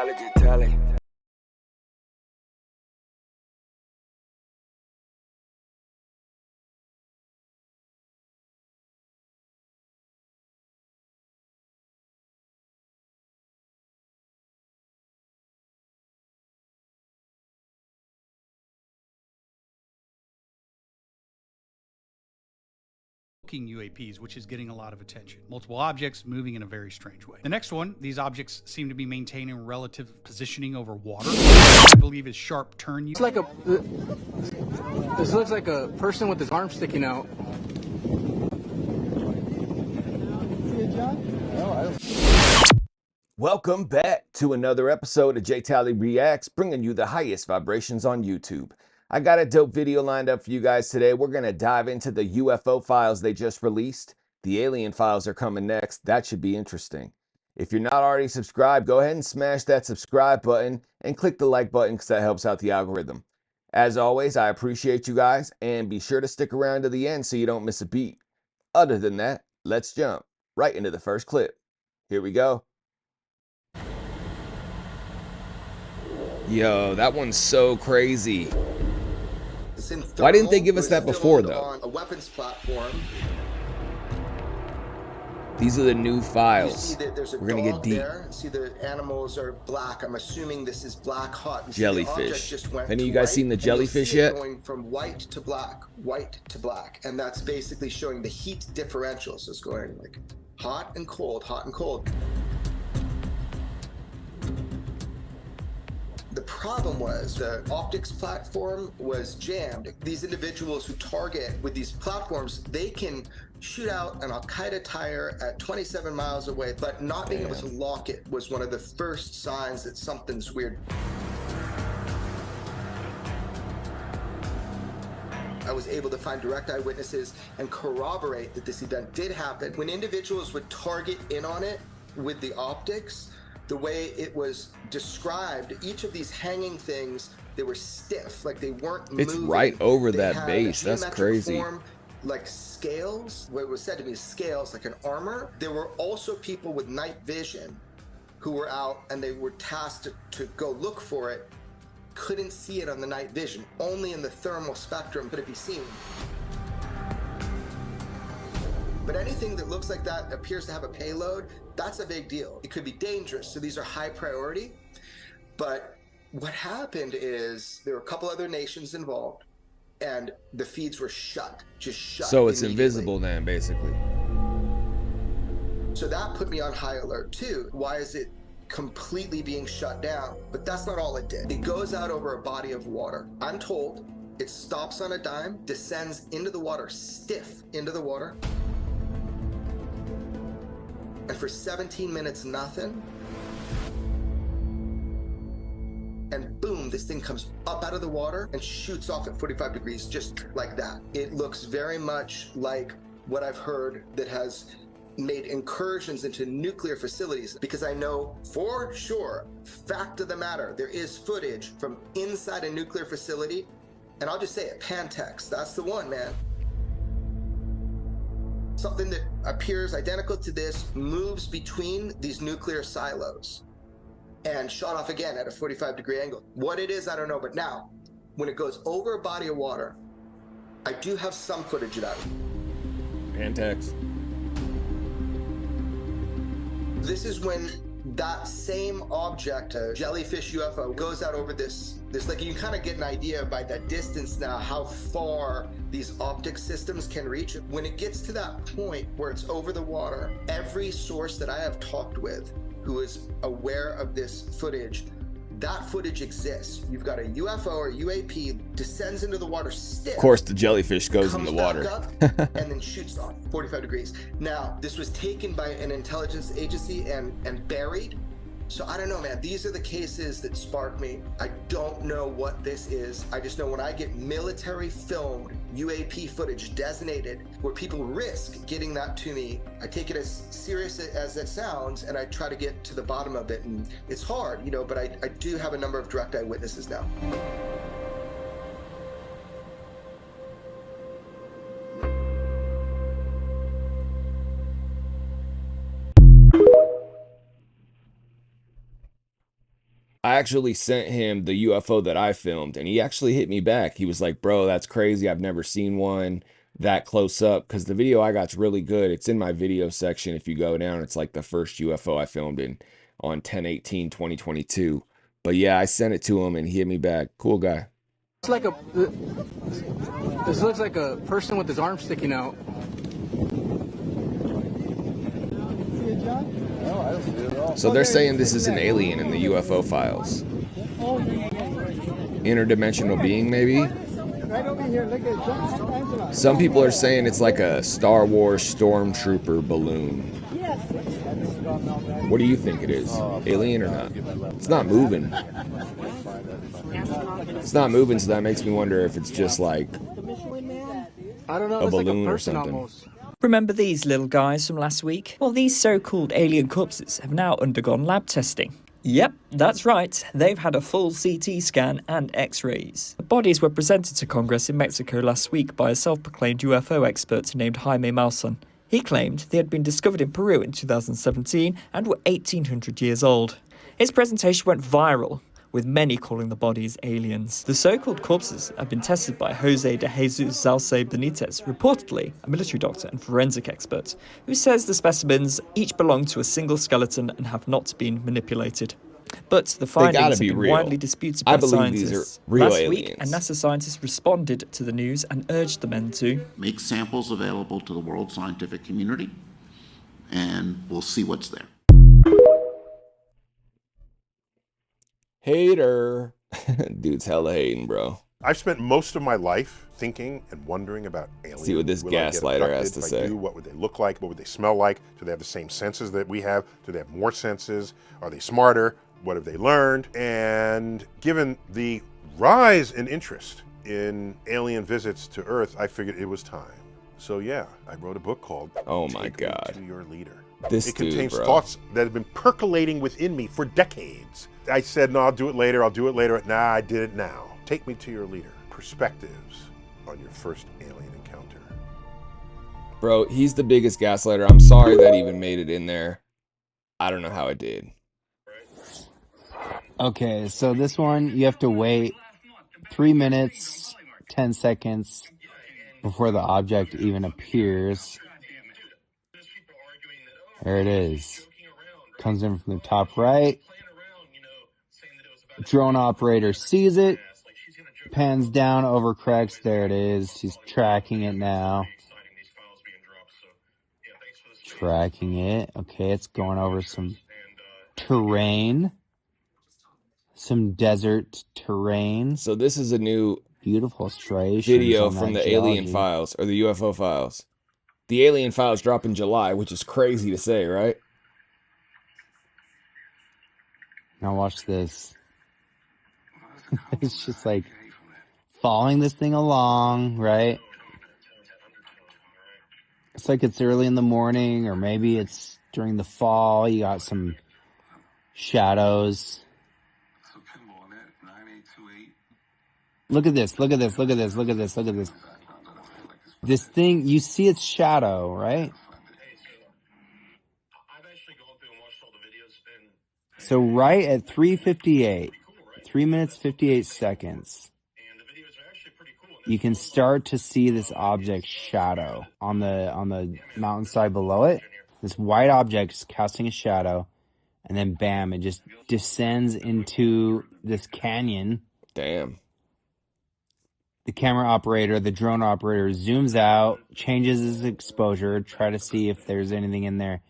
Intelligent. UAPs, which is getting a lot of attention. Multiple objects moving in a very strange way. The next one, these objects seem to be maintaining relative positioning over water. I believe is sharp turn. It's like this looks like a person with his arm sticking out. Welcome back to another episode of J Tally Reacts, bringing you the highest vibrations on YouTube. I got a dope video lined up for you guys today. We're going to dive into the UFO files they just released. The alien files are coming next. That should be interesting. If you're not already subscribed, go ahead and smash that subscribe button and click the like button because that helps out the algorithm. As always, I appreciate you guys, and be sure to stick around to the end so you don't miss a beat. Other than that, let's jump right into the first clip. Here we go. Yo, that one's so crazy. Why didn't they give us that before, though? On a weapons platform. These are the new files. You see that there's a We're gonna get deep. There. See the animals are black. I'm assuming this is black hot. Jellyfish. Have any of you guys seen the jellyfish yet? Going from white to black, and that's basically showing the heat differential. So it's going like hot and cold, hot and cold. The problem was the optics platform was jammed. These individuals who target with these platforms, they can shoot out an Al-Qaeda tire at 27 miles away, but not being able to lock it was one of the first signs that something's weird. I was able to find direct eyewitnesses and corroborate that this event did happen. When individuals would target in on it with the optics, the way it was described, each of these hanging things, they were stiff, like they weren't moving. It's right over that base. That's crazy. Form, like scales, what was said to be scales, like an armor. There were also people with night vision who were out and they were tasked to go look for it. Couldn't see it on the night vision. Only in the thermal spectrum could it be seen. But anything that looks like that appears to have a payload, that's a big deal. It could be dangerous, so these are high priority. But what happened is there were a couple other nations involved, and the feeds were just shut. So it's invisible then, basically. So that put me on high alert too. Why is it completely being shut down? But that's not all it did. It goes out over a body of water. I'm told it stops on a dime, descends into the water, stiff into the water. And for 17 minutes, nothing. And boom, this thing comes up out of the water and shoots off at 45 degrees, just like that. It looks very much like what I've heard that has made incursions into nuclear facilities, because I know for sure, fact of the matter, there is footage from inside a nuclear facility. And I'll just say it, Pantex, that's the one, man. Something that appears identical to this moves between these nuclear silos and shot off again at a 45-degree angle. What it is, I don't know, but now, when it goes over a body of water, I do have some footage of that. Pantex. This is when that same object, a jellyfish UFO, goes out over this like, you kind of get an idea by that distance now how far these optic systems can reach. When it gets to that point where it's over the water, every source that I have talked with who is aware of this footage, that footage exists. You've got a UFO or UAP descends into the water stiff. Of course, the jellyfish goes in the water. And then shoots off 45 degrees. Now, this was taken by an intelligence agency and buried. So I don't know, man. These are the cases that spark me. I don't know what this is. I just know when I get military filmed UAP footage designated where people risk getting that to me, I take it as serious as it sounds, and I try to get to the bottom of it. And it's hard, you know, but I do have a number of direct eyewitnesses now. I actually sent him the UFO that I filmed, and he actually hit me back. He was like, bro, that's crazy. I've never seen one that close up, because the video I got's really good. It's in my video section. If you go down, it's like the first UFO I filmed on 10/18/2022. But yeah, I sent it to him, and he hit me back. Cool guy. It's like this looks like a person with his arm sticking out. So they're saying this is an alien in the UFO files. Interdimensional being, maybe? Some people are saying it's like a Star Wars stormtrooper balloon. What do you think it is? Alien or not? It's not moving. It's not moving, so that makes me wonder if it's just like I don't know, a it's like a balloon or person something. almost. Remember these little guys from last week? Well, these so-called alien corpses have now undergone lab testing. Yep, that's right. They've had a full CT scan and X-rays. The bodies were presented to Congress in Mexico last week by a self-proclaimed UFO expert named Jaime Maussan. He claimed they had been discovered in Peru in 2017 and were 1,800 years old. His presentation went viral, with many calling the bodies aliens. The so-called corpses have been tested by Jose de Jesus Zalce Benitez, reportedly a military doctor and forensic expert, who says the specimens each belong to a single skeleton and have not been manipulated. But the findings have been widely disputed by scientists. These are real Last aliens. week, a NASA scientist responded to the news and urged the men to make samples available to the world scientific community, and we'll see what's there. Hater. Dude's hella hating, bro. I've spent most of my life thinking and wondering about aliens. See what this Will I get gaslighter has abducted? to If I say. do, what would they look like? What would they smell like? Do they have the same senses that we have? Do they have more senses? Are they smarter? What have they learned? And given the rise in interest in alien visits to Earth, I figured it was time. So yeah, I wrote a book called Oh my Take Me God. to Your Leader. This It dude, contains bro. thoughts that have been percolating within me for decades. I said, no, I'll do it later. I'll do it later. Nah, I did it now. Take me to your leader. Perspectives on your first alien encounter. Bro, he's the biggest gaslighter. I'm sorry that even made it in there. I don't know how it did. Okay, so this one, you have to wait 3 minutes, 10 seconds before the object even appears. There it is. Comes in from the top right. Drone operator sees it. Pans down, overcorrects. There it is. He's tracking it now. Tracking it. Okay, it's going over some terrain. Some desert terrain. So this is a new Beautiful striations video on from that the alien geology. files, or the UFO files. The alien files drop in July, which is crazy to say, right? Now watch this. It's just like following this thing along, right? It's like it's early in the morning, or maybe it's during the fall. You got some shadows. Look at this, look at this, look at this, look at this, look at this. This thing, you see its shadow, right? So right at 3:58, 3 minutes 58 seconds, you can start to see this object shadow on the mountainside below it. This white object is casting a shadow, and then bam, it just descends into this canyon. Damn. The camera operator, the drone operator, zooms out, changes his exposure, try to see if there's anything in there.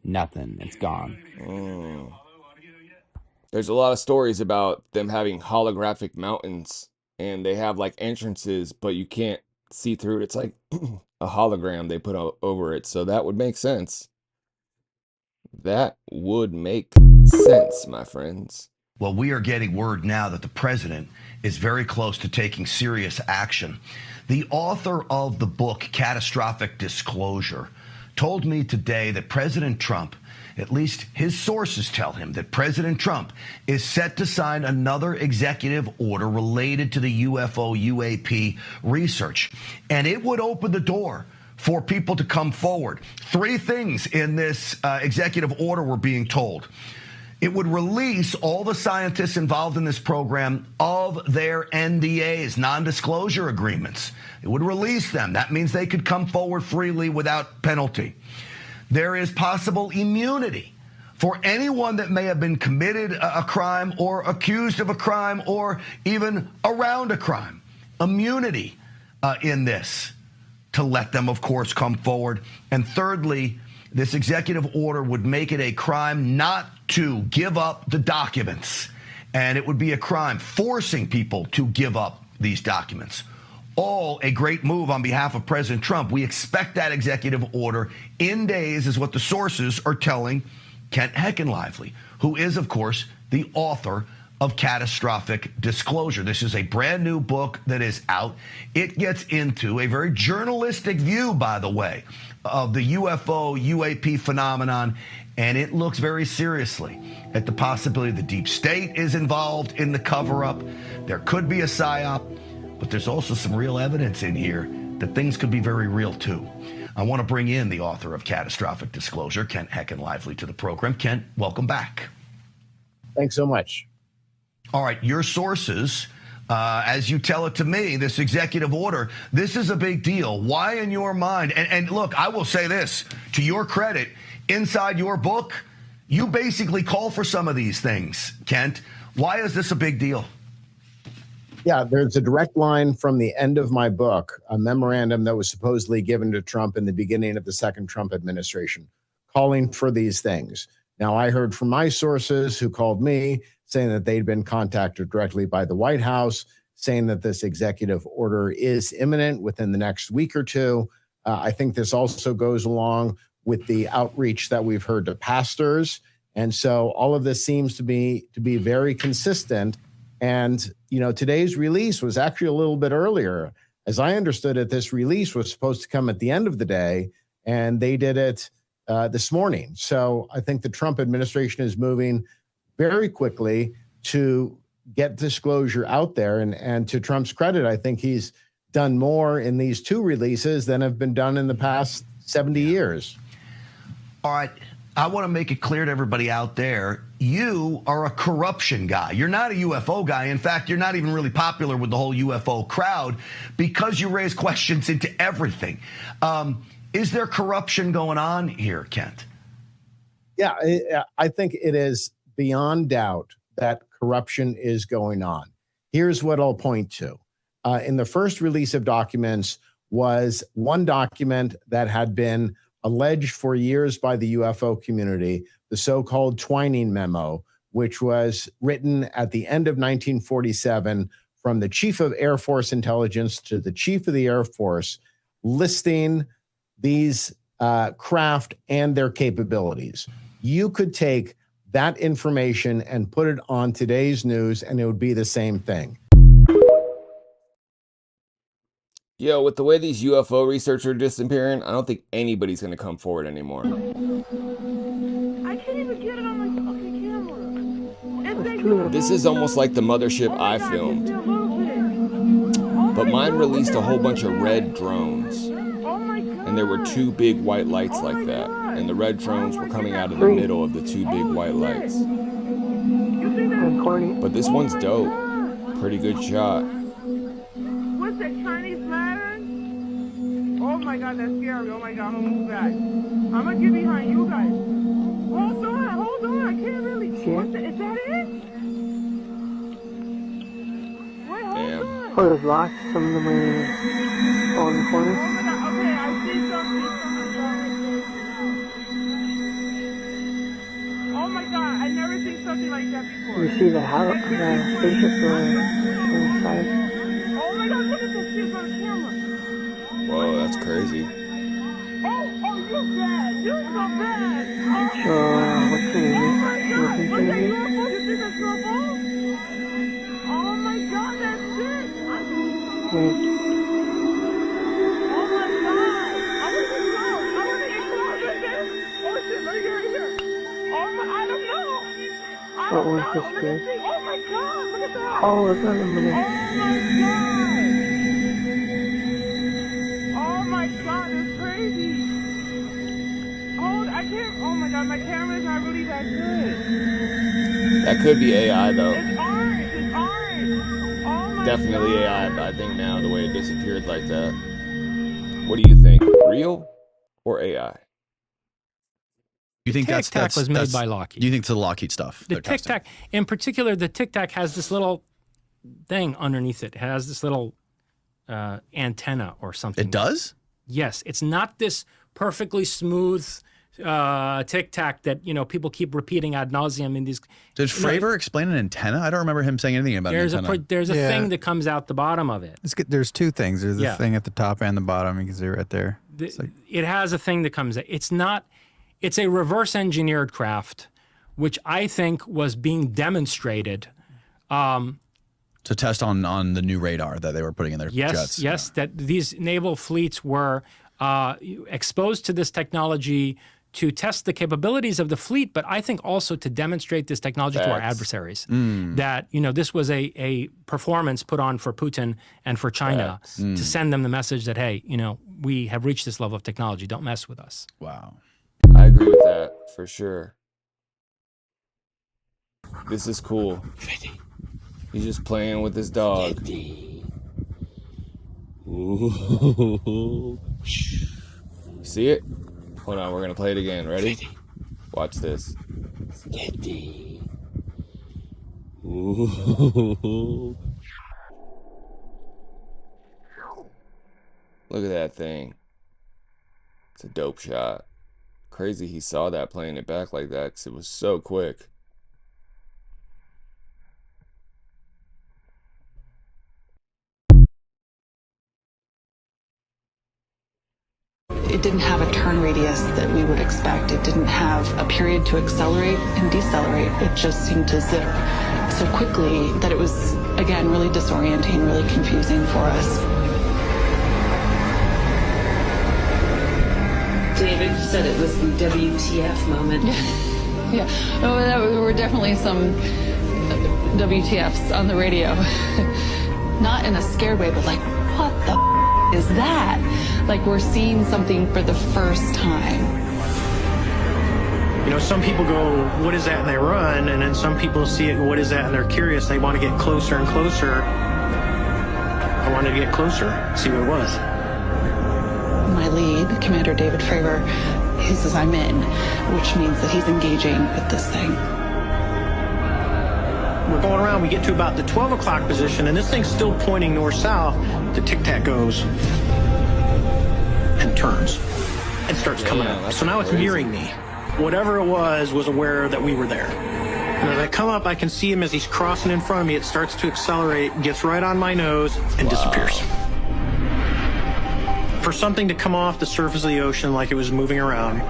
Nothing. It's gone. There's a lot of stories about them having holographic mountains, and they have like entrances, but you can't see through it. It's like a hologram they put over it. So that would make sense. That would make sense, my friends. Well, we are getting word now that the president is very close to taking serious action. The author of the book, Catastrophic Disclosure, told me today that President Trump, at least his sources tell him, that President Trump is set to sign another executive order related to the UFO UAP research. And it would open the door for people to come forward. 3 things in this executive order we're being told. It would release all the scientists involved in this program of their NDAs, non-disclosure agreements. It would release them. That means they could come forward freely without penalty. There is possible immunity for anyone that may have been committed a crime or accused of a crime or even around a crime. Immunity in this to let them, of course, come forward. And thirdly, this executive order would make it a crime not to give up the documents. And it would be a crime forcing people to give up these documents. All a great move on behalf of President Trump. We expect that executive order in days, is what the sources are telling Kent Heckenlively, who is, of course, the author of Catastrophic Disclosure. This is a brand new book that is out. It gets into a very journalistic view, by the way, of the UFO, UAP phenomenon, and it looks very seriously at the possibility the deep state is involved in the cover-up. There could be a psyop, but there's also some real evidence in here that things could be very real, too. I want to bring in the author of Catastrophic Disclosure, Kent Heckenlively, to the program. Kent, welcome back. Thanks so much. All right, your sources, as you tell it to me, this executive order, this is a big deal. Why in your mind? And look, I will say this, to your credit, inside your book, you basically call for some of these things, Kent. Why is this a big deal? Yeah, there's a direct line from the end of my book, a memorandum that was supposedly given to Trump in the beginning of the second Trump administration, calling for these things. Now, I heard from my sources who called me saying that they'd been contacted directly by the White House, saying that this executive order is imminent within the next week or two. I think this also goes along with the outreach that we've heard to pastors. And so all of this seems to be very consistent. And, you know, today's release was actually a little bit earlier. As I understood it, this release was supposed to come at the end of the day, and they did it this morning. So I think the Trump administration is moving very quickly to get disclosure out there. And to Trump's credit, I think he's done more in these two releases than have been done in the past 70 years. All right. I want to make it clear to everybody out there, you are a corruption guy. You're not a UFO guy. In fact, you're not even really popular with the whole UFO crowd because you raise questions into everything. Is there corruption going on here, Kent? Yeah, I think it is beyond doubt that corruption is going on. Here's what I'll point to. In the first release of documents was one document that had been alleged for years by the UFO community, the so-called Twining Memo, which was written at the end of 1947 from the Chief of Air Force Intelligence to the Chief of the Air Force, listing these craft and their capabilities. You could take that information and put it on today's news, and it would be the same thing. Yo, with the way these UFO researchers are disappearing, I don't think anybody's going to come forward anymore. I can't even get it on my fucking camera. This is almost like the mothership I filmed. But mine released a whole bunch of red drones. And there were two big white lights like that. And the red drones were coming out of the middle of the two big white lights. But this one's dope. Pretty good shot. What's that, Chinese lantern? Oh my god, that's scary. Oh my god, I'm gonna move back. I'm gonna get behind you guys. Hold on, I can't really. What's that? Is that it? Wait, hold on. Oh, there's lots. Some of them are all in the corner. Oh my god, okay, I see something. Oh my god, I never seen something like that before. You see the house, the spaceship inside. Oh my god, look at this shit on camera. Whoa, that's crazy. Oh, you're bad. You're so bad. So, what's the name? Oh my god, what's that UFO? You think that's UFO? Oh my god, that's it. Oh my god. I want to get close with this. Oh shit, right here. Oh my, I don't know. What was this thing? Oh my god, look at that. Oh, look at the minute. Oh my god, it's crazy. Hold, I can't. Oh my god, my camera's not really that good. That could be AI though. It's orange. It's orange. Oh my Definitely god. AI, but I think now the way it disappeared like that. What do you think? Real or AI? You think Tic Tac was made by Lockheed. You think it's the Lockheed stuff? The Tic Tac, in particular, the Tic Tac has this little thing underneath it. It has this little antenna or something. It does? Yes. It's not this perfectly smooth Tic Tac that, you know, people keep repeating ad nauseum in these. Did Fravor explain an antenna? I don't remember him saying anything about an antenna. There's a thing that comes out the bottom of it. There's two things. There's the thing at the top and the bottom. You can see right there. It has a thing that comes out. It's a reverse engineered craft, which I think was being demonstrated. To test on the new radar that they were putting in their jets. Yes, that these naval fleets were exposed to this technology to test the capabilities of the fleet, but I think also to demonstrate this technology to our adversaries. That, you know, this was a performance put on for Putin and for China to send them the message that, hey, you know, we have reached this level of technology. Don't mess with us. Wow. I agree with that for sure. This is cool. He's just playing with his dog. Ooh. See it? Hold on, we're gonna play it again. Ready? Watch this. Ooh. Look at that thing. It's a dope shot. Crazy he saw that playing it back like that because it was so quick. It didn't have a turn radius that we would expect. It didn't have a period to accelerate and decelerate. It just seemed to zip so quickly that it was, again, really disorienting, really confusing for us. David said it was the WTF moment. Yeah, no, there were definitely some WTFs on the radio. Not in a scared way, but like, what the is that? Like we're seeing something for the first time. You know, some people go, what is that? And they run, and then some people see it, what is that? And they're curious. They want to get closer and closer. I wanted to get closer, see what it was. My lead, Commander David Fravor, he says I'm in, which means that he's engaging with this thing. We're going around, we get to about the 12 o'clock position, and this thing's still pointing north-south. The Tic Tac goes and turns and starts coming up. So now it's mirroring me. Whatever it was aware that we were there. And as I come up, I can see him as he's crossing in front of me. It starts to accelerate, gets right on my nose, and disappears. For something to come off the surface of the ocean like it was moving around,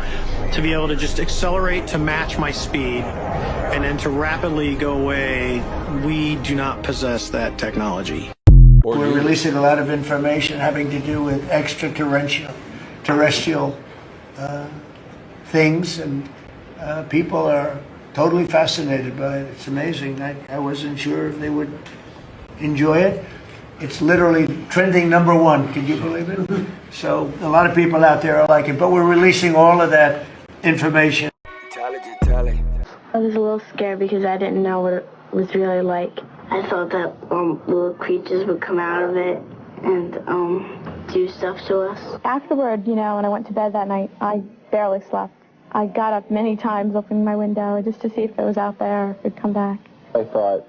to be able to just accelerate to match my speed, and then to rapidly go away, we do not possess that technology. We're releasing a lot of information having to do with extraterrestrial things, and people are totally fascinated by it. It's amazing. I wasn't sure if they would enjoy it. It's literally trending #1. Can you believe it? So a lot of people out there are like it, but we're releasing all of that information. I was a little scared because I didn't know what it was really like. I thought that little creatures would come out of it and do stuff to us. Afterward, you know, when I went to bed that night, I barely slept. I got up many times, opening my window just to see if it was out there, if it'd come back. I thought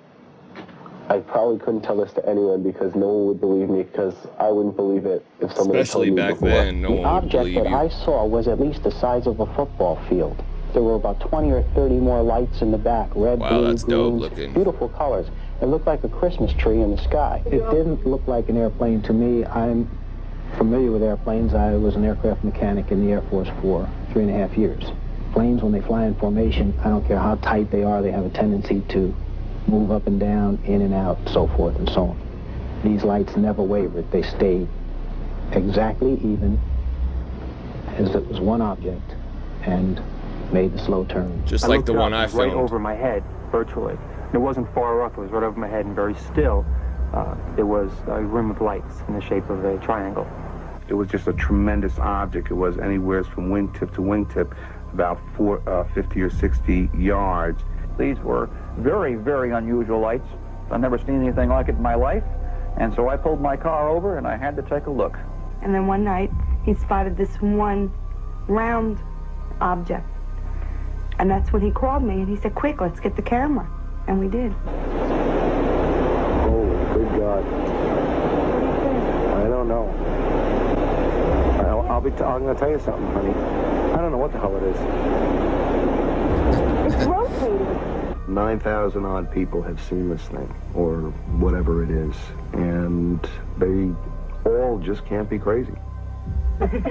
I probably couldn't tell this to anyone because no one would believe me, because I wouldn't believe it if someone had told me before. Especially back then, no one would believe you. The object that I saw was at least the size of a football field. There were about 20 or 30 more lights in the back, red, blue, green, beautiful colors. It looked like a Christmas tree in the sky. It didn't look like an airplane to me. I'm familiar with airplanes. I was an aircraft mechanic in the Air Force for 3.5 years. Planes, when they fly in formation, I don't care how tight they are, they have a tendency to move up and down, in and out, so forth and so on. These lights never wavered. They stayed exactly even as it was one object and made the slow turn. Just like the one I filmed. Right over my head, virtually. It wasn't far off, it was right over my head and very still. There was a rim of lights in the shape of a triangle. It was just a tremendous object. It was anywhere from wingtip to wingtip. about 50 or 60 yards. These were very, very unusual lights. I've never seen anything like it in my life. And so I pulled my car over and I had to take a look. And then one night, he spotted this one round object. And that's when he called me and he said, quick, let's get the camera. And we did. Oh, good God. I don't know. I'm going to tell you something, honey. I don't know what the hell it is. It's rotating. 9,000 odd people have seen this thing, or whatever it is, and they all just can't be crazy.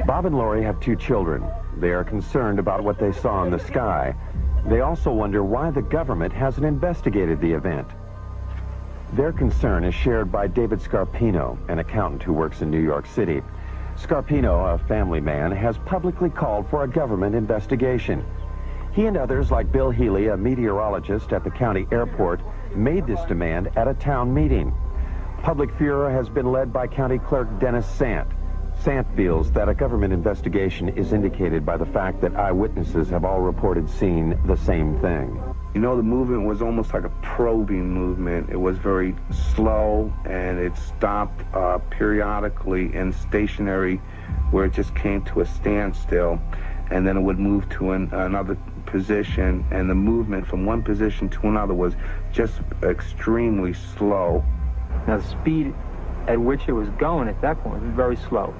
Bob and Lori have 2 children. They are concerned about what they saw in the sky. They also wonder why the government hasn't investigated the event. Their concern is shared by David Scarpino, an accountant who works in New York City. Scarpino, a family man, has publicly called for a government investigation. He and others, like Bill Healy, a meteorologist at the county airport, made this demand at a town meeting. Public furor has been led by County Clerk Dennis Sant. Sant feels that a government investigation is indicated by the fact that eyewitnesses have all reported seeing the same thing. You know, the movement was almost like a probing movement. It was very slow, and it stopped periodically and stationary, where it just came to a standstill, and then it would move to another position, and the movement from one position to another was just extremely slow. Now, the speed at which it was going at that point was very slow,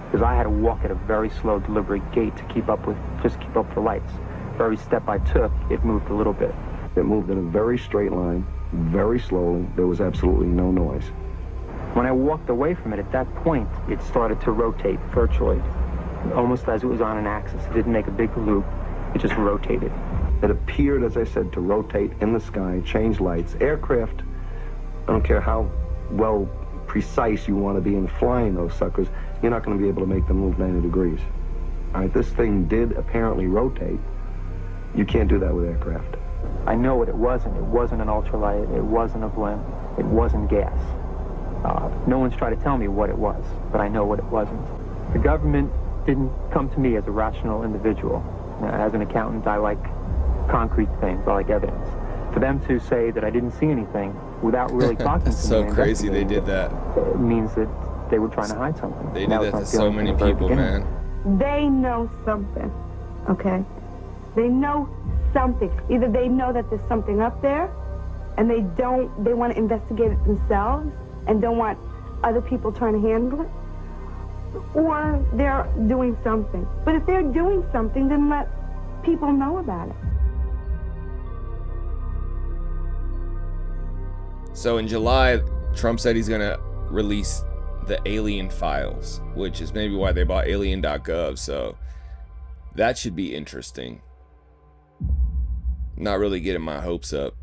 because I had to walk at a very slow, deliberate gait to keep up with the lights. For every step I took, it moved a little bit. It moved in a very straight line, very slowly. There was absolutely no noise. When I walked away from it, at that point, it started to rotate virtually, almost as it was on an axis. It didn't make a big loop. It just rotated. It appeared, as I said, to rotate in the sky, change lights. Aircraft, I don't care how well precise you want to be in flying those suckers, you're not going to be able to make them move 90 degrees. All right, this thing did apparently rotate. You can't do that with aircraft. I know what it wasn't. It wasn't an ultralight. It wasn't a blimp. It wasn't gas. No one's tried to tell me what it was, but I know what it wasn't. The government didn't come to me as a rational individual. As an accountant, I like concrete things. I like evidence. For them to say that I didn't see anything without really talking to me. So crazy they did that. It means that they were trying to hide something. They did that to so many people, man. They know something, okay? They know something. Either they know that there's something up there, and they want to investigate it themselves and don't want other people trying to handle it, or they're doing something. But if they're doing something, then let people know about it. So in July, Trump said he's going to release the alien files, which is maybe why they bought alien.gov. So that should be interesting. Not really getting my hopes up,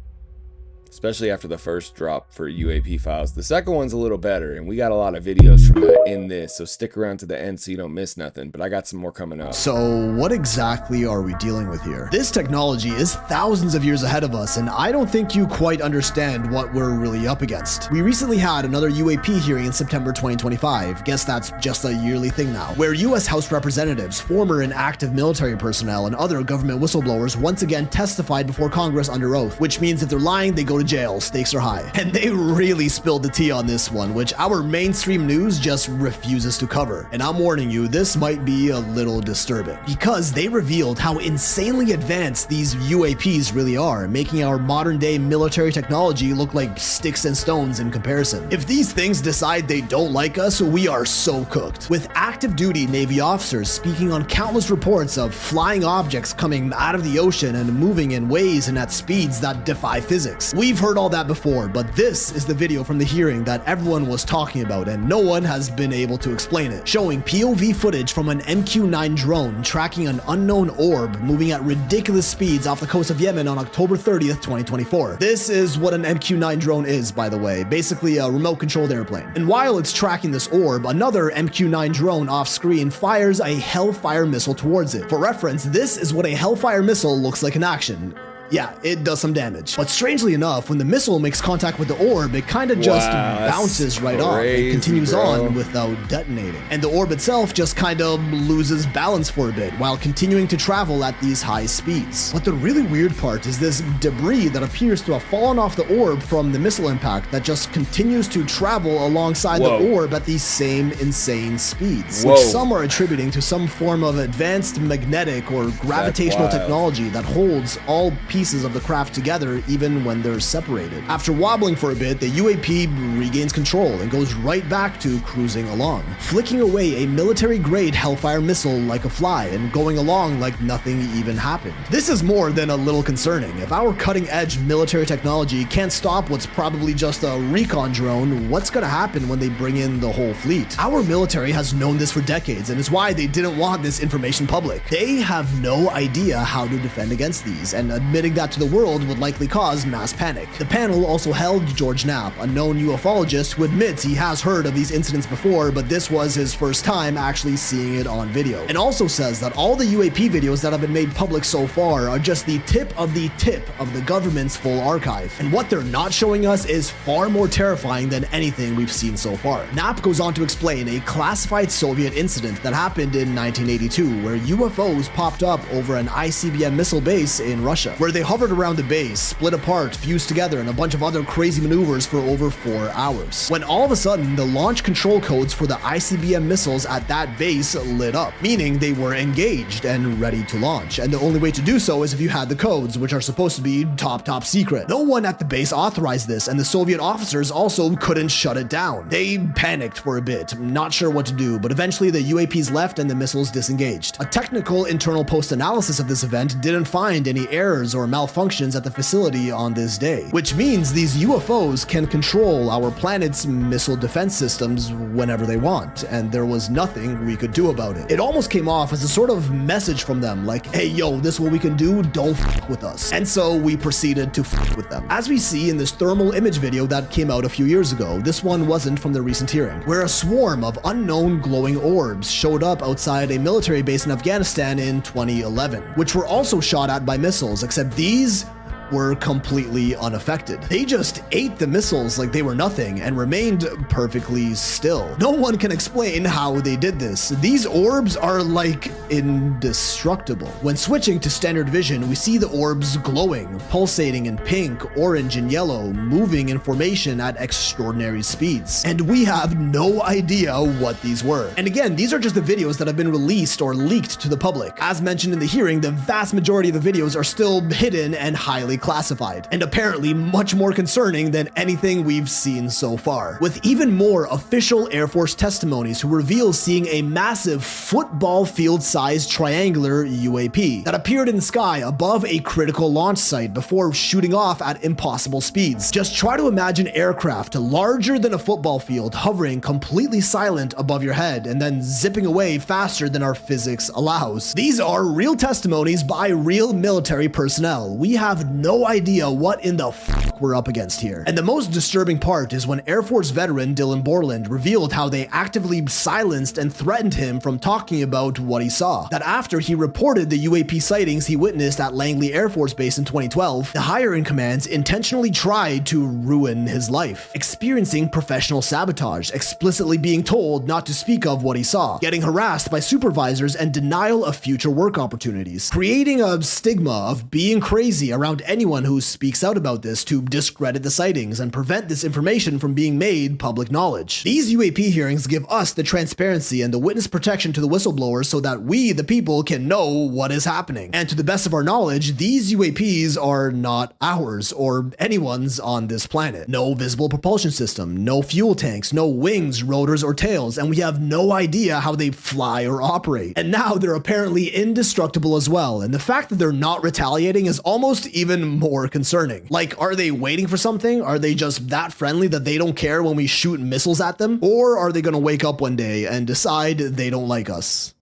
especially after the first drop for UAP files. The second one's a little better, and we got a lot of videos from that in this, so stick around to the end so you don't miss nothing, but I got some more coming up. So what exactly are we dealing with here? This technology is thousands of years ahead of us, and I don't think you quite understand what we're really up against. We recently had another UAP hearing in September 2025. Guess that's just a yearly thing now, where US House representatives, former and active military personnel, and other government whistleblowers once again testified before Congress under oath, which means if they're lying, they go to jail. Stakes are high. And they really spilled the tea on this one, which our mainstream news just refuses to cover. And I'm warning you, this might be a little disturbing, because they revealed how insanely advanced these UAPs really are, making our modern day military technology look like sticks and stones in comparison. If these things decide they don't like us, we are so cooked. With active duty Navy officers speaking on countless reports of flying objects coming out of the ocean and moving in ways and at speeds that defy physics. We've heard all that before, but this is the video from the hearing that everyone was talking about and no one has been able to explain it, showing POV footage from an MQ-9 drone tracking an unknown orb moving at ridiculous speeds off the coast of Yemen on October 30th, 2024. This is what an MQ-9 drone is, by the way, basically a remote-controlled airplane. And while it's tracking this orb, another MQ-9 drone off-screen fires a Hellfire missile towards it. For reference, this is what a Hellfire missile looks like in action. Yeah, it does some damage. But strangely enough, when the missile makes contact with the orb, it kind of just bounces right off. It continues on without detonating. And the orb itself just kind of loses balance for a bit while continuing to travel at these high speeds. But the really weird part is this debris that appears to have fallen off the orb from the missile impact that just continues to travel alongside the orb at these same insane speeds, which some are attributing to some form of advanced magnetic or gravitational technology that holds all pieces of the craft together even when they're separated. After wobbling for a bit, the UAP regains control and goes right back to cruising along, flicking away a military-grade Hellfire missile like a fly and going along like nothing even happened. This is more than a little concerning. If our cutting-edge military technology can't stop what's probably just a recon drone, what's gonna happen when they bring in the whole fleet? Our military has known this for decades, and is why they didn't want this information public. They have no idea how to defend against these, and admitting that to the world would likely cause mass panic. The panel also held George Knapp, a known ufologist who admits he has heard of these incidents before, but this was his first time actually seeing it on video, and also says that all the UAP videos that have been made public so far are just the tip of the government's full archive, and what they're not showing us is far more terrifying than anything we've seen so far. Knapp goes on to explain a classified Soviet incident that happened in 1982 where UFOs popped up over an ICBM missile base in Russia, where they hovered around the base, split apart, fused together, and a bunch of other crazy maneuvers for over 4 hours. When all of a sudden, the launch control codes for the ICBM missiles at that base lit up, meaning they were engaged and ready to launch, and the only way to do so is if you had the codes, which are supposed to be top secret. No one at the base authorized this, and the Soviet officers also couldn't shut it down. They panicked for a bit, not sure what to do, but eventually the UAPs left and the missiles disengaged. A technical internal post-analysis of this event didn't find any errors or malfunctions at the facility on this day, which means these UFOs can control our planet's missile defense systems whenever they want, and there was nothing we could do about it. It almost came off as a sort of message from them, like, hey yo, this is what we can do, don't f with us. And so we proceeded to f with them. As we see in this thermal image video that came out a few years ago, this one wasn't from the recent hearing, where a swarm of unknown glowing orbs showed up outside a military base in Afghanistan in 2011, which were also shot at by missiles, except these were completely unaffected. They just ate the missiles like they were nothing and remained perfectly still. No one can explain how they did this. These orbs are like indestructible. When switching to standard vision, we see the orbs glowing, pulsating in pink, orange, and yellow, moving in formation at extraordinary speeds. And we have no idea what these were. And again, these are just the videos that have been released or leaked to the public. As mentioned in the hearing, the vast majority of the videos are still hidden and highly classified, and apparently much more concerning than anything we've seen so far, with even more official Air Force testimonies who reveal seeing a massive football field-sized triangular UAP that appeared in the sky above a critical launch site before shooting off at impossible speeds. Just try to imagine aircraft larger than a football field hovering completely silent above your head and then zipping away faster than our physics allows. These are real testimonies by real military personnel. We have no idea what in the f we're up against here. And the most disturbing part is when Air Force veteran Dylan Borland revealed how they actively silenced and threatened him from talking about what he saw. That after he reported the UAP sightings he witnessed at Langley Air Force Base in 2012, the higher in commands intentionally tried to ruin his life, experiencing professional sabotage, explicitly being told not to speak of what he saw, getting harassed by supervisors, and denial of future work opportunities, creating a stigma of being crazy around anyone who speaks out about this to discredit the sightings and prevent this information from being made public knowledge. These UAP hearings give us the transparency and the witness protection to the whistleblowers so that we, the people, can know what is happening. And to the best of our knowledge, these UAPs are not ours or anyone's on this planet. No visible propulsion system, no fuel tanks, no wings, rotors, or tails, and we have no idea how they fly or operate. And now they're apparently indestructible as well, and the fact that they're not retaliating is almost even more concerning. Like, are they waiting for something? Are they just that friendly that they don't care when we shoot missiles at them? Or are they gonna wake up one day and decide they don't like us?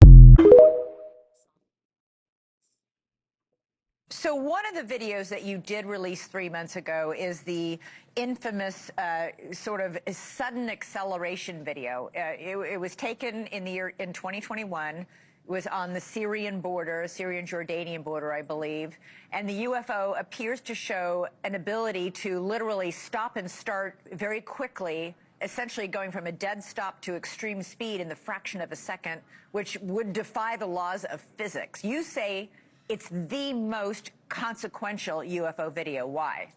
So one of the videos that you did release 3 months ago is the infamous sort of sudden acceleration video. It was taken in the year in 2021. was on the Syrian border, Syrian-Jordanian border, I believe. And the UFO appears to show an ability to literally stop and start very quickly, essentially going from a dead stop to extreme speed in the fraction of a second, which would defy the laws of physics. You say it's the most consequential UFO video. Why?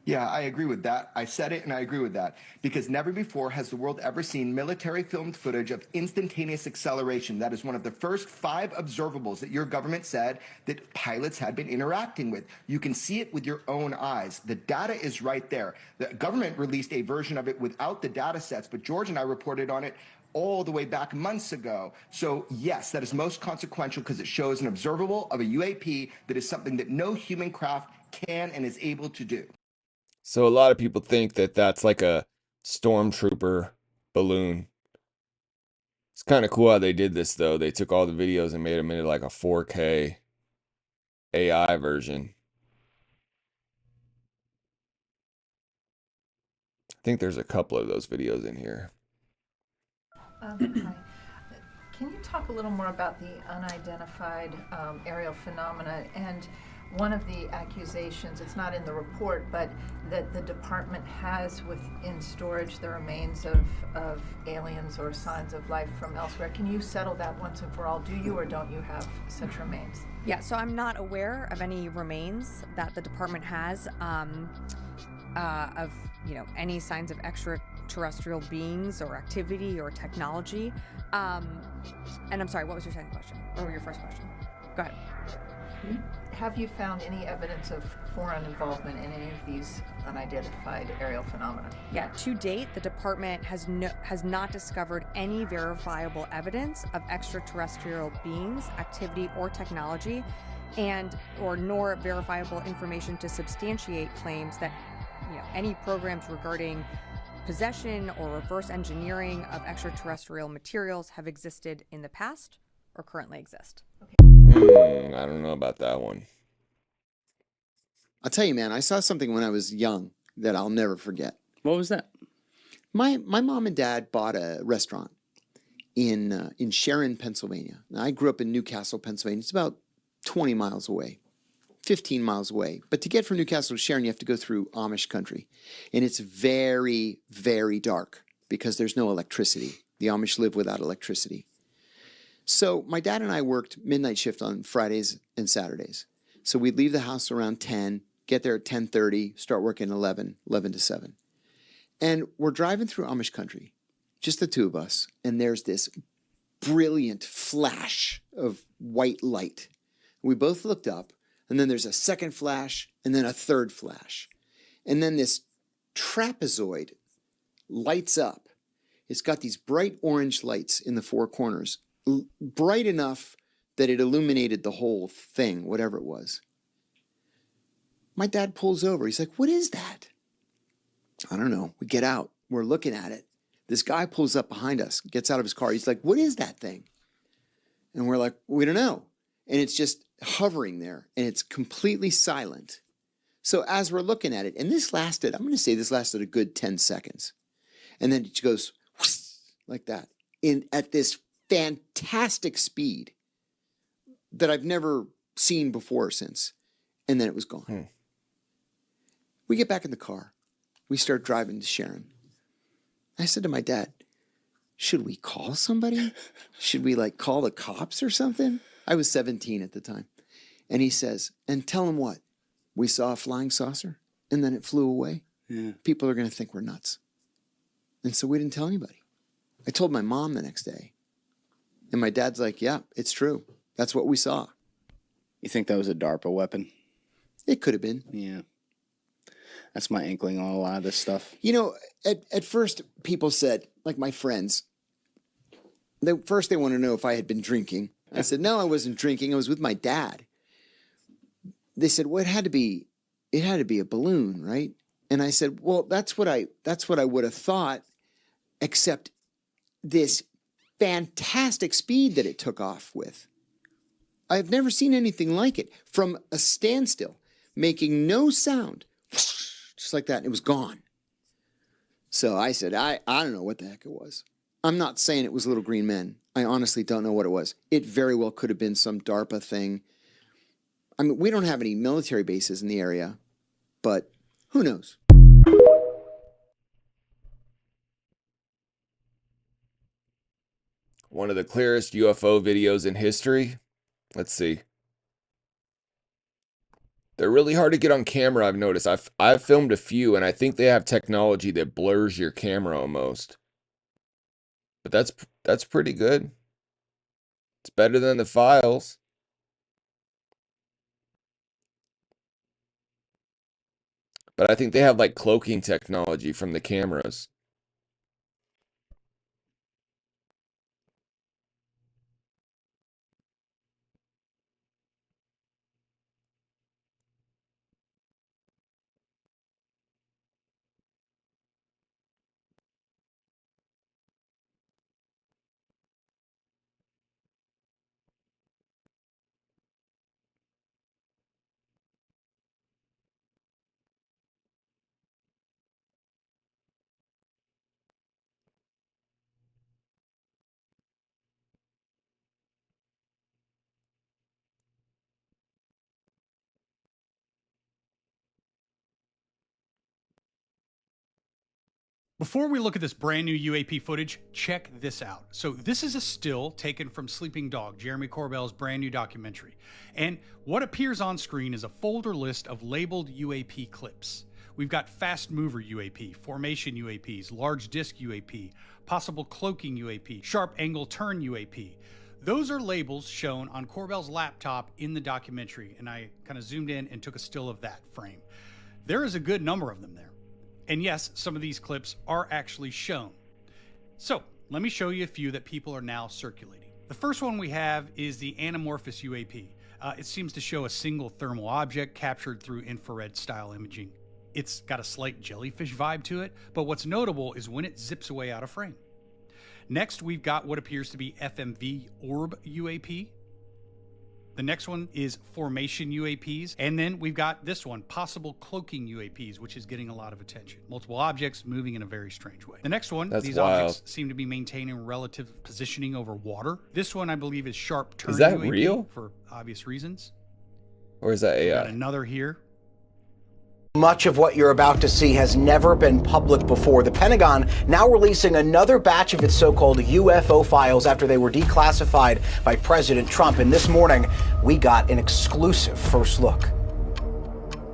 Yeah, I agree with that. I said it and I agree with that. Because never before has the world ever seen military filmed footage of instantaneous acceleration. That is one of the first 5 observables that your government said that pilots had been interacting with. You can see it with your own eyes. The data is right there. The government released a version of it without the data sets, but George and I reported on it all the way back months ago. So yes, that is most consequential because it shows an observable of a UAP that is something that no human craft can and is able to do. So a lot of people think that that's like a stormtrooper balloon. It's kind of cool how they did this, though. They took all the videos and made them into like a 4K AI version. I think there's a couple of those videos in here. Hi. Can you talk a little more about the unidentified aerial phenomena? And one of the accusations, it's not in the report, but that the department has within storage the remains of aliens or signs of life from elsewhere. Can you settle that once and for all? Do you or don't you have such remains? Yeah, so I'm not aware of any remains that the department has of, any signs of extraterrestrial beings or activity or technology. And I'm sorry, what was your second question? Or your first question? Go ahead. Have you found any evidence of foreign involvement in any of these unidentified aerial phenomena? Yeah, to date, the department has not discovered any verifiable evidence of extraterrestrial beings, activity, or technology, nor verifiable information to substantiate claims that any programs regarding possession or reverse engineering of extraterrestrial materials have existed in the past or currently exist. I don't know about that one. I'll tell you, man, I saw something when I was young that I'll never forget. What was that? My mom and dad bought a restaurant in Sharon, Pennsylvania. Now, I grew up in Newcastle, Pennsylvania. It's about 20 miles away, 15 miles away. But to get from Newcastle to Sharon, you have to go through Amish country. And it's very, very dark because there's no electricity. The Amish live without electricity. So my dad and I worked midnight shift on Fridays and Saturdays. So we'd leave the house around 10, get there at 10:30, start working 11 to 7. And we're driving through Amish country, just the two of us, and there's this brilliant flash of white light. We both looked up, and then there's a second flash, and then a third flash. And then this trapezoid lights up. It's got these bright orange lights in the 4 corners, bright enough that it illuminated the whole thing, whatever it was. My dad pulls over. He's like, "What is that?" I don't know. We get out. We're looking at it. This guy pulls up behind us, gets out of his car. He's like, "What is that thing?" And we're like, "We don't know." And it's just hovering there, and it's completely silent. So as we're looking at it, and this lasted, I'm going to say this lasted a good 10 seconds. And then it goes like that at this fantastic speed that I've never seen before or since. And then it was gone. We get back in the car. We start driving to Sharon. I said to my dad, "Should we call somebody? Should we call the cops or something?" I was 17 at the time. And he says, "And tell them what? We saw a flying saucer and then it flew away. Yeah. People are going to think we're nuts." And so we didn't tell anybody. I told my mom the next day. And my dad's like, "Yeah, it's true. That's what we saw." You think that was a DARPA weapon? It could have been. Yeah. That's my inkling on a lot of this stuff. At first, people said, like my friends, they want to know if I had been drinking. I said, "No, I wasn't drinking. I was with my dad." They said, "Well, it had to be a balloon, right?" And I said, "Well, that's what I would have thought, except this fantastic speed that it took off with. I've never seen anything like it. From a standstill, making no sound, just like that, and it was gone." So I said, I don't know what the heck it was. I'm not saying it was little green men. I honestly don't know what it was. It very well could have been some DARPA thing. I mean, we don't have any military bases in the area, but who knows? One of the clearest UFO videos in history. Let's see. They're really hard to get on camera, I've noticed. I've filmed a few, and I think they have technology that blurs your camera almost. But that's pretty good. It's better than the files. But I think they have like cloaking technology from the cameras. Before we look at this brand new UAP footage, check this out. So this is a still taken from Sleeping Dog, Jeremy Corbell's brand new documentary. And what appears on screen is a folder list of labeled UAP clips. We've got fast mover UAP, formation UAPs, large disc UAP, possible cloaking UAP, sharp angle turn UAP. Those are labels shown on Corbell's laptop in the documentary, and I kind of zoomed in and took a still of that frame. There is a good number of them there. And yes, some of these clips are actually shown. So let me show you a few that people are now circulating. The first one we have is the anamorphous UAP. It seems to show a single thermal object captured through infrared style imaging. It's got a slight jellyfish vibe to it, but what's notable is when it zips away out of frame. Next, we've got what appears to be FMV orb UAP. The next one is formation UAPs. And then we've got this one, possible cloaking UAPs, which is getting a lot of attention. Multiple objects moving in a very strange way. The next one, these objects seem to be maintaining relative positioning over water. This one, I believe, is sharp turn UAP. Is that UAP real? For obvious reasons. Or is that AI? We've got another here. Much of what you're about to see has never been public before. The Pentagon now releasing another batch of its so-called UFO files after they were declassified by President Trump. And this morning, we got an exclusive first look.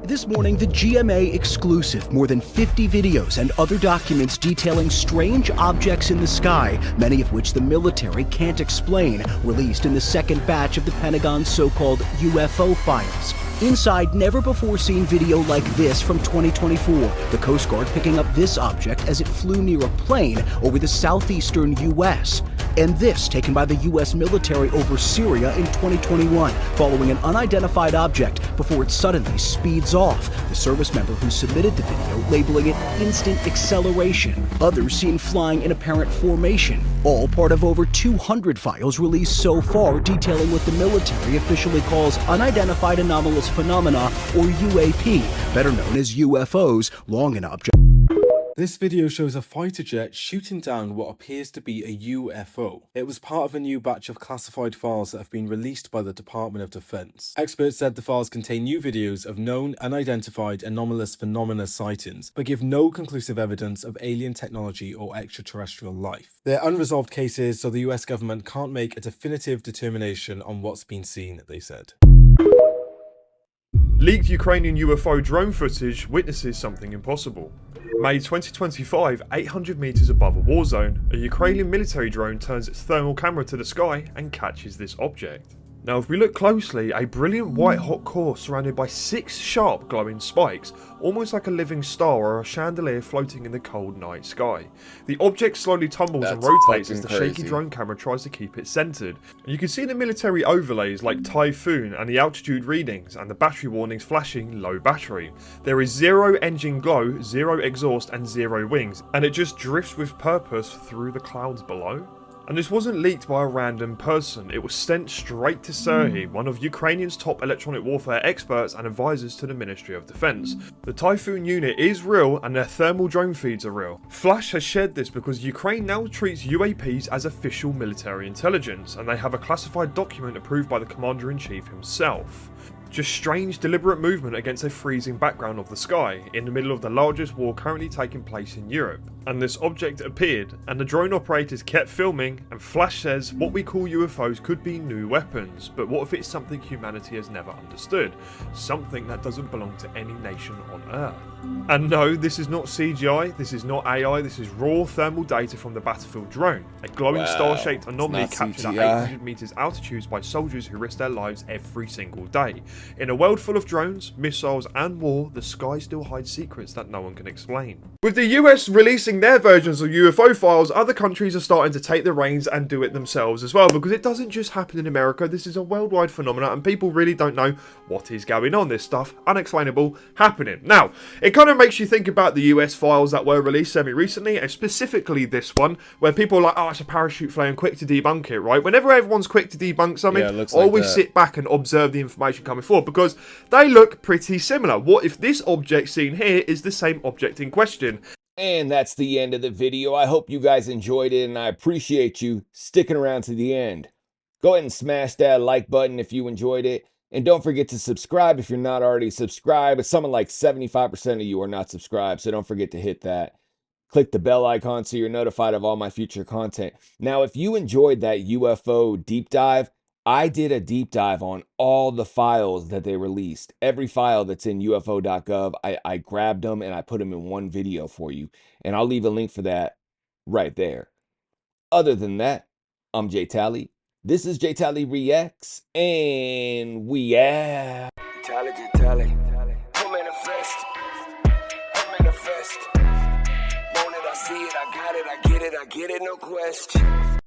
This morning, the GMA exclusive, more than 50 videos and other documents detailing strange objects in the sky, many of which the military can't explain, released in the second batch of the Pentagon's so-called UFO files. Inside, never-before-seen video like this from 2024. The Coast Guard picking up this object as it flew near a plane over the southeastern U.S. And this taken by the U.S. military over Syria in 2021, following an unidentified object before it suddenly speeds off. The service member who submitted the video labeling it instant acceleration. Others seen flying in apparent formation. All part of over 200 files released so far detailing what the military officially calls unidentified anomalous phenomena, or UAP, better known as UFOs, long an object. This video shows a fighter jet shooting down what appears to be a UFO. It was part of a new batch of classified files that have been released by the Department of Defense. Experts said the files contain new videos of known unidentified anomalous phenomena sightings, but give no conclusive evidence of alien technology or extraterrestrial life. They're unresolved cases, so the US government can't make a definitive determination on what's been seen, they said. Leaked Ukrainian UFO drone footage witnesses something impossible. May 2025, 800 meters above a war zone, a Ukrainian military drone turns its thermal camera to the sky and catches this object. Now if we look closely, a brilliant white hot core surrounded by 6 sharp glowing spikes, almost like a living star or a chandelier floating in the cold night sky. The object slowly tumbles and rotates as the shaky drone camera tries to keep it centered. And you can see the military overlays like Typhoon and the altitude readings and the battery warnings flashing low battery. There is 0 engine glow, 0 exhaust and 0 wings, and it just drifts with purpose through the clouds below. And this wasn't leaked by a random person, it was sent straight to Serhiy, one of Ukrainian's top electronic warfare experts and advisors to the Ministry of Defense. The Typhoon unit is real and their thermal drone feeds are real. Flash has shared this because Ukraine now treats UAPs as official military intelligence, and they have a classified document approved by the Commander-in-Chief himself. Just strange, deliberate movement against a freezing background of the sky, in the middle of the largest war currently taking place in Europe. And this object appeared, and the drone operators kept filming, and Flash says what we call UFOs could be new weapons, but what if it's something humanity has never understood? Something that doesn't belong to any nation on Earth. And no, this is not CGI, this is not AI, this is raw thermal data from the battlefield drone. A glowing star-shaped anomaly captured at 800 meters altitudes by soldiers who risk their lives every single day. In a world full of drones, missiles and war, the sky still hides secrets that no one can explain. With the US releasing their versions of UFO files, other countries are starting to take the reins and do it themselves as well, because it doesn't just happen in America, this is a worldwide phenomenon and people really don't know what is going on. This stuff, unexplainable, happening. Now, it kind of makes you think about the US files that were released semi-recently, and specifically this one, where people are like, oh, it's a parachute flame, quick to debunk it, right? Whenever everyone's quick to debunk something, always sit back and observe the information coming forward, because they look pretty similar. What if this object seen here is the same object in question? And that's the end of the video. I hope you guys enjoyed it, and I appreciate you sticking around to the end. Go ahead and smash that like button if you enjoyed it. And don't forget to subscribe if you're not already subscribed. It's something like 75% of you are not subscribed, so don't forget to hit that. Click the bell icon so you're notified of all my future content. Now, if you enjoyed that UFO deep dive, I did a deep dive on all the files that they released. Every file that's in ufo.gov, I grabbed them and I put them in one video for you. And I'll leave a link for that right there. Other than that, I'm Jay Tally. This is Jay Tally Reacts, and we out. Tally. Who manifest? Want it, I see it, I got it, I get it, no question.